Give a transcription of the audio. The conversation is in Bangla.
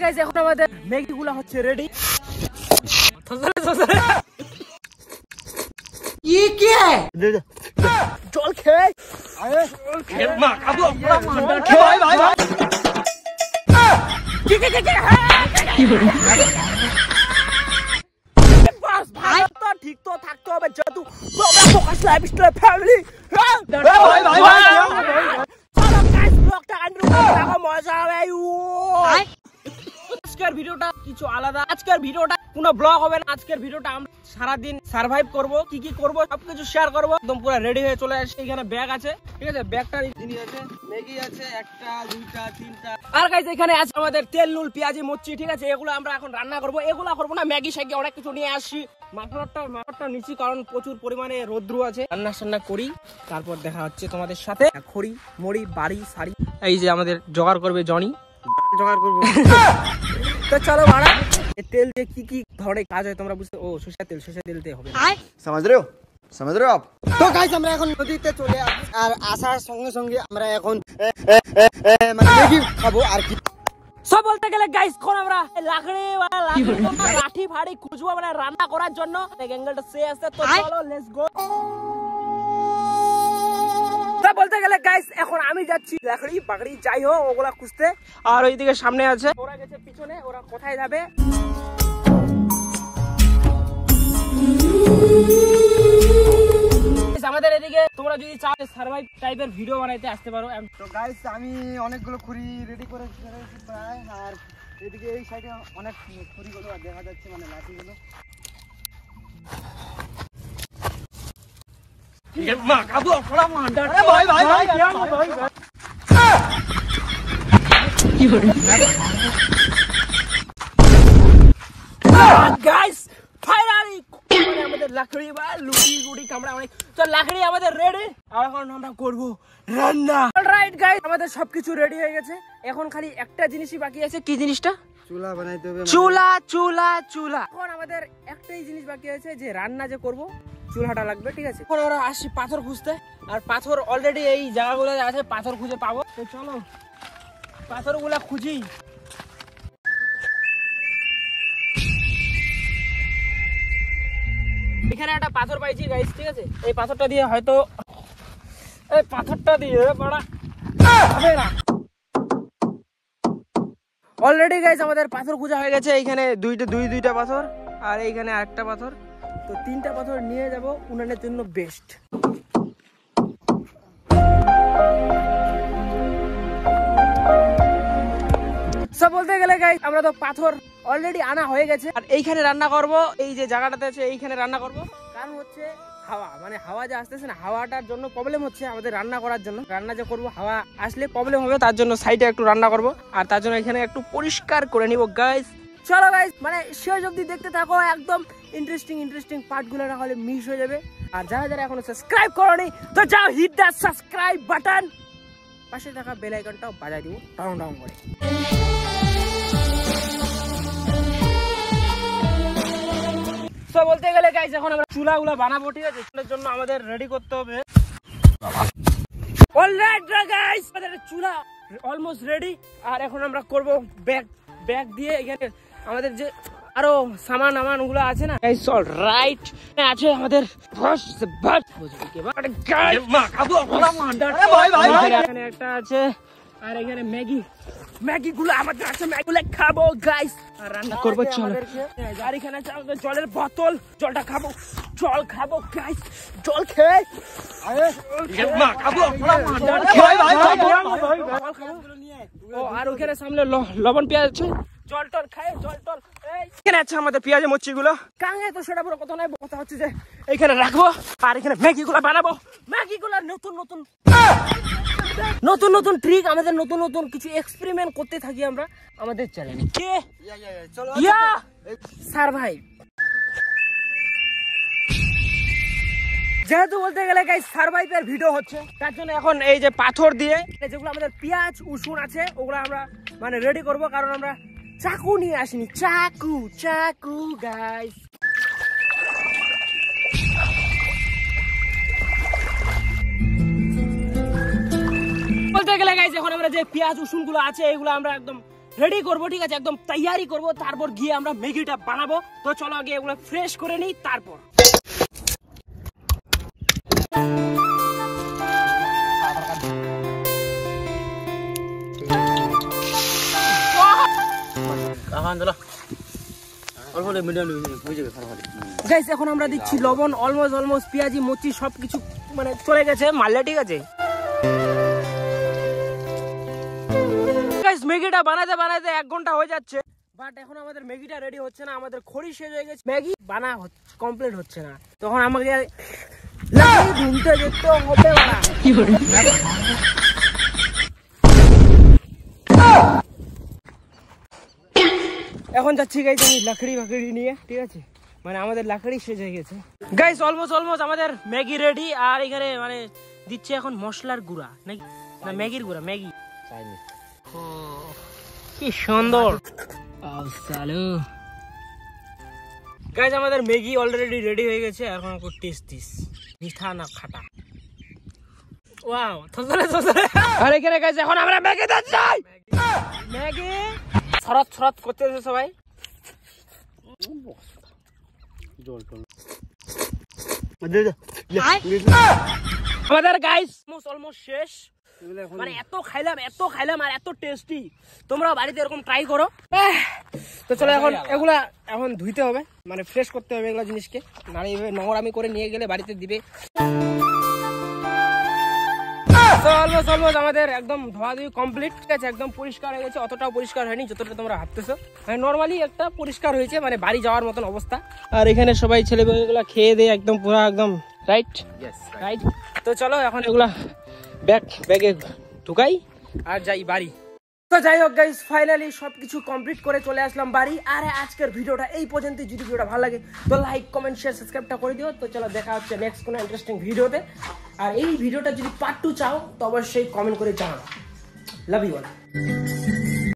গাইস এখন আমাদের ম্যাগি গুলা হচ্ছে রেডি। ये क्या है? জল খেয়ে ঠিক তো থাকতে হবে যেহেতু ফোকাস লাইফস্টাইল ফ্যামিলি। মজা হবে। আজকের ভিডিওটা কিছু আলাদা। আজকের ভিডিওটা কোনো ব্লগ হবে না। আজকের ভিডিওটা আমরা সারাদিন সার্ভাইভ করব, কি কি করব সবকিছু শেয়ার করব। একদম পুরো রেডি হয়ে চলে আসছে। এখানে ব্যাগ আছে, ঠিক আছে, ব্যাগটার জিনিস আছে, ম্যাগি আছে একটা দুইটা তিনটা। আর গাইস এখানে আছে আমাদের তেল নুল পেঁয়াজি মচ্ছি, ঠিক আছে, এগুলো আমরা এখন রান্না করব। এগুলো করবো না, ম্যাগি শ্যাগি অনেক কিছু নিয়ে আসি। মাথাটা নিচি কারণ প্রচুর পরিমাণে রোদ্রু আছে। রান্না করি, তারপর দেখা হচ্ছে তোমাদের সাথে। খড়ি মড়ি বাড়ি সারি এই যে আমাদের জোগাড় করবে জনি, জোগাড় করবো। তো চলো বাড়া, তেল দিয়ে কি কি ধরনের কাজ হয় তোমরা বুঝতে। ও সরষের তেল দিয়ে হবে। समझ रहे हो आप? তো গাইস আমরা এখন নদীতে চলে আসি আর আসার সঙ্গে সঙ্গে আমরা এখন মানে ম্যাগি খাবো আর কি। সব বলতে গেলে গাইস কোন আমরা লাঠি ফাড়ি খুঁজবো মানে রান্না করার জন্য। অ্যাঙ্গেলটা সে আছে, তো চলো লেটস গো। বলতে গেলে গাইস এখন আমি যাচ্ছি লাকড়ি বাকড়ি যাই হোক ওগুলা খুঁজতে। আর ওইদিকে সামনে আছে, ওরা গেছে পিছনে। ওরা কোথায় যাবে? আমাদের এদিকে তোমরা যদি চাও সার্ভাইভ টাইপের ভিডিও বানাইতে আসতে পারো। তো গাইস আমি অনেকগুলো খুঁড়ি রেডি করে ফেলেছি প্রায়। আর এদিকে এই সাইডে অনেক খুঁড়িগুলো দেখা যাচ্ছে, মানে লাঠিগুলো। গাইস ফাইনালি আমাদের লাকড়ি বা লুটি কামড়া অনেক, তো লাকড়ি আমাদের রেডি। আর এখন আমরা করবো রান্না। অলরাইট গাইস আমাদের সবকিছু রেডি হয়ে গেছে। এখন খালি একটা জিনিসই বাকি আছে। কি জিনিসটা? চুলা বানাইতে হবে। চুলা। এখন আমাদের একটাই জিনিস বাকি আছে, যে রান্না যে করব চুলাটা লাগবে, ঠিক আছে। এখন ওরা আসি পাথর খুঁজতে। আর পাথর অলরেডি এই জায়গাগুলো আছে, পাথর খুঁজে পাবো। তো চলো পাথরগুলা খুঁজি। এখানে একটা পাথর পাইছি গাইস, ঠিক আছে। এই পাথরটা দিয়ে হয়তো অলরেডি গাইস আমাদের পাথর খোঁজা হয়ে গেছে। এইখানে দুইটা পাথর আর এইখানে আরেকটা পাথর। তো তিনটা পাথর নিয়ে যাব উনানের জন্য বেস্ট। সব বলতে গেলে গাইস আমরা তো পাথর অলরেডি আনা হয়ে গেছে। আর এইখানে রান্না করব, এই যে জায়গাটাতে আছে এইখানে রান্না করব। কারণ হচ্ছে হাওয়া, মানে হাওয়া যে আসতেছে না, হাওয়াটার জন্য প্রবলেম হচ্ছে আমাদের রান্না করার জন্য। রান্না যে করবো হাওয়া আসলে প্রবলেম হবে, তার জন্য সাইডে একটু রান্না করব। আর তার জন্য এখানে একটু পরিষ্কার করে নিব গাইস। চলো গাইস মানে শেষ অবধি দেখতে থাকো, একদম ইন্টারেস্টিং পার্টগুলো না হলে মিস হয়ে যাবে। আর যারা এখনো সাবস্ক্রাইব করোনি তো যাও হিট দ্য সাবস্ক্রাইব বাটন, পাশে থাকা বেল আইকনটাও বাজাই দিব ডাউন করে। তো বলতে গেলে গাইস এখন আমরা চুলাগুলো বানাবো, ঠিক আছে। চুলার জন্য আমাদের রেডি করতে হবে। অলরাইট গাইস আমাদের চুলা অলমোস্ট রেডি। আর এখন আমরা করব ব্যাগ দিয়ে এখানে আমাদের যে আরো সামান গুলো আছে না গাইস। অলরাইট আছে আমাদের এখানে একটা আছে। আর এখানে ম্যাগি গুলো আমাদের আছে, ম্যাগি গুলো খাবো গাইস। আর রান্না করবো চলো। আর এখানে আছে আমাদের জলের বোতল, জলটা খাবো, জল খাবো গাইস। জল খেয়ে আর ওখানে সামনে লবণ পেঁয়াজ আছে, জল টল খায় জল টল। এখানে আছে আমাদের পেঁয়াজের মচ্ছি গুলো। কাঙে তো সেটা পুরো কথা নয়, কথা হচ্ছে যে এইখানে রাখবো। আর এখানে ম্যাগি গুলো বানাবো। ম্যাগি গুলো নতুন ট্রিক, আমাদের নতুন কিছু এক্সপেরিমেন্ট করতে থাকি আমরা আমাদের চ্যানেলে। কে সার্ভাইভ যেহেতু বলতে গেলে গাইস সার্ভাইভের ভিডিও হচ্ছে, তার জন্য এখন এই যে পাথর দিয়ে যেগুলো আমাদের পেঁয়াজ রসুন আছে ওগুলো আমরা মানে রেডি করব। কারণ আমরা চাকু নিয়ে আসিনি, চাকু গাইস। বলতে গেলে গাইস এখন আমরা যে পেঁয়াজ রসুন গুলো আছে এগুলো আমরা একদম রেডি করবো, ঠিক আছে, একদম তৈয়ারি করবো, তারপর গিয়ে আমরা ম্যাগিটা বানাবো। তো চলো আগে এগুলো ফ্রেশ করে নিই তারপর। গাইস এখন আমরা দিচ্ছি লবণ, অলমোস্ট পেঁয়াজি মচি সবকিছু মানে চলে গেছে মারলে, ঠিক আছে। গাইস ম্যাগিটা বানাতে 1 ঘন্টা হয়ে যাচ্ছে, বাট এখন আমাদের ম্যাগিটা রেডি হচ্ছে না, আমাদের খড়ি শেষ হয়ে গেছে, ম্যাগি বানা কমপ্লিট হচ্ছে না। তখন আমাকে ঘুমতে যেতে হবে। এখন যাচ্ছি গাইস আমি লাকড়ি নিয়ে, ঠিক আছে, মানে আমাদের লাকড়ি শেষ হয়ে গেছে। গাইস অলমোস্ট আমাদের ম্যাগি রেডি। আর এখানে মানে দিচ্ছে এখন মশলার গুঁড়া নাকি না ম্যাগির গুঁড়া, ম্যাগি কি সুন্দর। গাইস আমাদের ম্যাগি অলরেডি রেডি হয়ে গেছে। এখন একটু টেস্ট দিস, মিঠা না খাটা। ওয়াও থসলে। আর এখানে গাইস এখন আমরা ম্যাগি দিচ্ছি, ম্যাগি ছড়াত করতেছে সবাই। আমাদের গাইস অলমোস্ট শেষ, মানে এত খাইলাম আর এত টেস্টি, তোমরা বাড়িতে এরকম ট্রাই করো। তো চলো এখন এগুলা এখন ধুইতে হবে, মানে ফ্রেশ করতে হবে এগুলা জিনিসকে, নাহলে এইভাবে নোংরামি করে নিয়ে গেলে বাড়িতে দিবে। অলমোস্ট আমাদের একদম ধোয়াধুয়ি কমপ্লিট, ঠিক আছে, একদম পরিষ্কার হয়ে গেছে। অতটাও পরিষ্কার হয়নি যতটা তোমরা ভাবতেছো, মানে নর্মালি একটা পরিষ্কার হয়েছে, মানে বাড়ি যাওয়ার মতন অবস্থা। আর এখানে সবাই ছেলেমেয়েগুলা খেয়ে দিয়ে একদম পুরো একদম রাইট। তো চলো এখন এগুলা ব্যাগে ঢুকাই আর যাই বাড়ি। তো যাই হোক গাইস ফাইনালি সবকিছু কমপ্লিট করে চলে আসলাম বাড়ি। আর আজকের ভিডিওটা এই পর্যন্ত। যদি ভিডিওটা ভালো লাগে তো লাইক কমেন্ট শেয়ার সাবস্ক্রাইবটা করে দিও। তো চলো দেখা হচ্ছে নেক্সট কোনো ইন্টারেস্টিং ভিডিওতে। আর এই ভিডিওটা যদি পার্ট 2 চাও তো অবশ্যই কমেন্ট করে জানাও। Love you all.